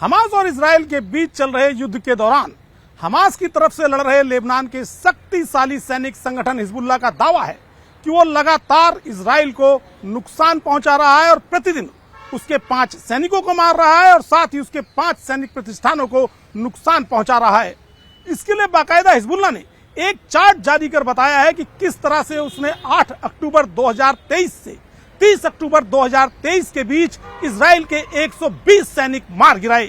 Hamas और Israel के बीच चल रहे युद्ध के दौरान हमास की तरफ से लड़ रहे लेबनान के शक्तिशाली सैनिक संगठन हिजबुल्लाह का दावा है कि वो लगातार इजराइल को नुकसान पहुंचा रहा है और प्रतिदिन उसके 5 सैनिकों को मार रहा है और साथ ही उसके 5 सैनिक प्रतिष्ठानों को नुकसान पहुंचा रहा है। इसके लिए बाकायदा हिजबुल्लाह ने एक चार्ट जारी कर बताया है कि किस तरह से उसने 8 अक्टूबर 2023 से 30 अक्टूबर 2023 के बीच इजराइल के 120 सैनिक मार गिराए।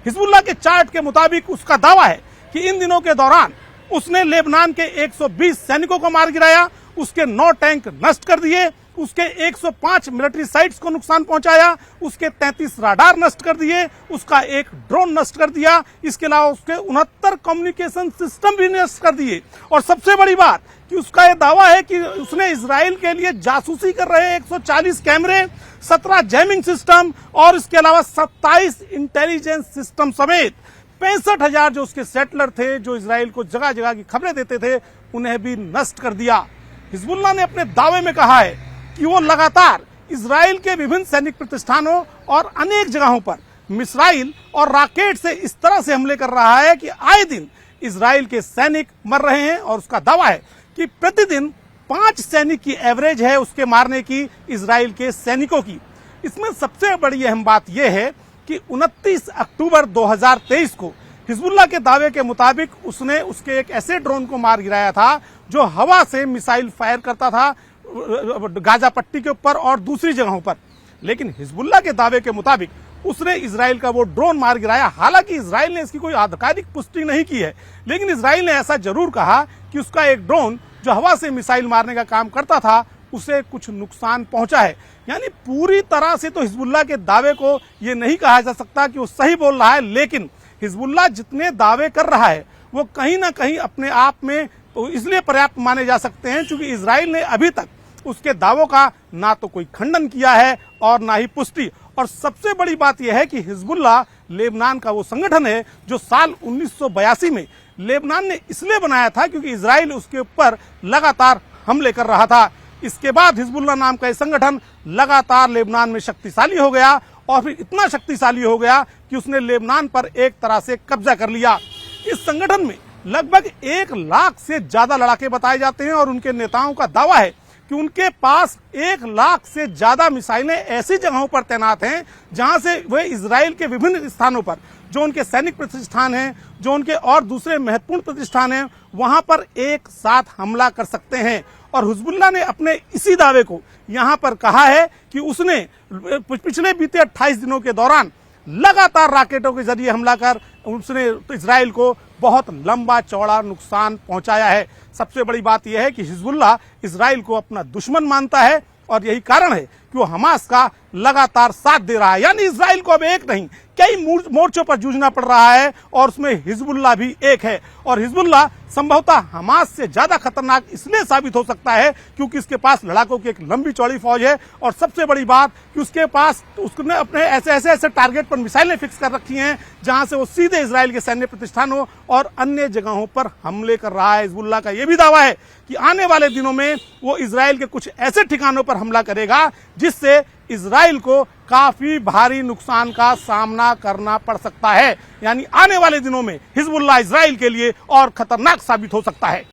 हिजबुल्लाह के चार्ट के मुताबिक उसका दावा है कि इन दिनों के दौरान उसने लेबनान के 120 सैनिकों को मार गिराया, उसके 9 टैंक नष्ट कर दिए, उसके 105 मिलिट्री साइट्स को नुकसान पहुंचाया, उसके 33 राडार नष्ट कर दिए, उसका एक ड्रोन नष्ट कर दिया, इसके अलावा उसके 69 कम्युनिकेशन सिस्टम भी नष्ट कर दिए। और सबसे बड़ी बात कि उसका यह दावा है कि उसने इजराइल के लिए जासूसी कर रहे 140 कैमरे, 17 जैमिंग सिस्टम और इसके अलावा 27 इंटेलिजेंस सिस्टम समेत 65,000 जो उसके सेटलर थे, जो इजराइल को जगह जगह की खबरें देते थे, उन्हें भी नष्ट कर दिया। हिजबुल्लाह ने अपने दावे में कहा है कि वो लगातार इजराइल के विभिन्न सैनिक प्रतिष्ठानों और अनेक जगहों पर मिसाइल और रॉकेट से इस तरह से हमले कर रहा है कि आए दिन इजराइल के सैनिक मर रहे हैं और उसका दावा है कि प्रतिदिन 5 सैनिक की एवरेज है उसके मारने की इजराइल के सैनिकों की। इसमें सबसे बड़ी अहम बात यह है कि 29 अक्टूबर 2023 को हिजबुल्लाह के दावे के मुताबिक उसने उसके एक ऐसे ड्रोन को मार गिराया था जो हवा से मिसाइल फायर करता था गाजा पट्टी के ऊपर और दूसरी जगहों पर। लेकिन हिजबुल्लाह के दावे के मुताबिक उसने इजराइल का वो ड्रोन मार गिराया। हालांकि इजराइल ने इसकी कोई आधिकारिक पुष्टि नहीं की है, लेकिन इजराइल ने ऐसा जरूर कहा कि उसका एक ड्रोन जो हवा से मिसाइल मारने का काम करता था उसे कुछ नुकसान पहुंचा है। यानी पूरी तरह से तो हिजबुल्लाह के दावे को ये नहीं कहा जा सकता कि वो सही बोल रहा है, लेकिन हिजबुल्लाह जितने दावे कर रहा है वो कहीं ना कहीं अपने आप में इसलिए पर्याप्त माने जा सकते हैं क्योंकि इजराइल ने अभी तक उसके दावों का ना तो कोई खंडन किया है और ना ही पुष्टि। और सबसे बड़ी बात यह है कि हिजबुल्लाह लेबनान का वो संगठन है जो साल 1982 में लेबनान ने इसलिए बनाया था क्योंकि इजराइल उसके ऊपर लगातार हमले कर रहा था। इसके बाद हिजबुल्लाह नाम का यह संगठन लगातार लेबनान में शक्तिशाली हो गया और फिर इतना शक्तिशाली हो गया कि उसने लेबनान पर एक तरह से कब्जा कर लिया। इस संगठन में लगभग 1 लाख से ज्यादा लड़ाके बताए जाते हैं और उनके नेताओं का दावा है कि उनके पास 1 लाख से ज्यादा मिसाइलें ऐसी जगहों पर तैनात हैं जहां से वे इजराइल के विभिन्न स्थानों पर जो उनके सैनिक प्रतिष्ठान हैं, जो उनके और दूसरे महत्वपूर्ण प्रतिष्ठान हैं, वहां पर एक साथ हमला कर सकते हैं। और हिजबुल्लाह ने अपने इसी दावे को यहां पर कहा है कि उसने पिछले बीते 28 दिनों के दौरान लगातार रॉकेटों के जरिए हमला कर उसने इजराइल को बहुत लंबा चौड़ा नुकसान पहुंचाया है। सबसे बड़ी बात यह है कि हिजबुल्लाह इजराइल को अपना दुश्मन मानता है और यही कारण है कि वो हमास का लगातार साथ दे रहा है। यानी इजराइल को अब एक नहीं कई मोर्चों पर जूझना पड़ रहा है और उसमें हिजबुल्लाह भी एक है। और हिजबुल्लाह संभवतः हमास से ज्यादा खतरनाक इसलिए साबित हो सकता है क्योंकि इसके पास लड़ाकों की एक लंबी चौड़ी फौज है और सबसे बड़ी बात कि उसके पास उसने अपने ऐसे टारगेट पर मिसाइलें फिक्स कर रखी हैं जहां से वो सीधे इजराइल के सैन्य प्रतिष्ठानों और अन्य जगहों पर हमले कर रहा है। हिजबुल्लाह का यह भी दावा है कि आने वाले दिनों में वो इजराइल के कुछ ऐसे ठिकानों पर हमला करेगा जिससे इजराइल को काफी भारी नुकसान का सामना करना पड़ सकता है। यानी आने वाले दिनों में हिजबुल्लाह इजराइल के लिए और खतरनाक साबित हो सकता है।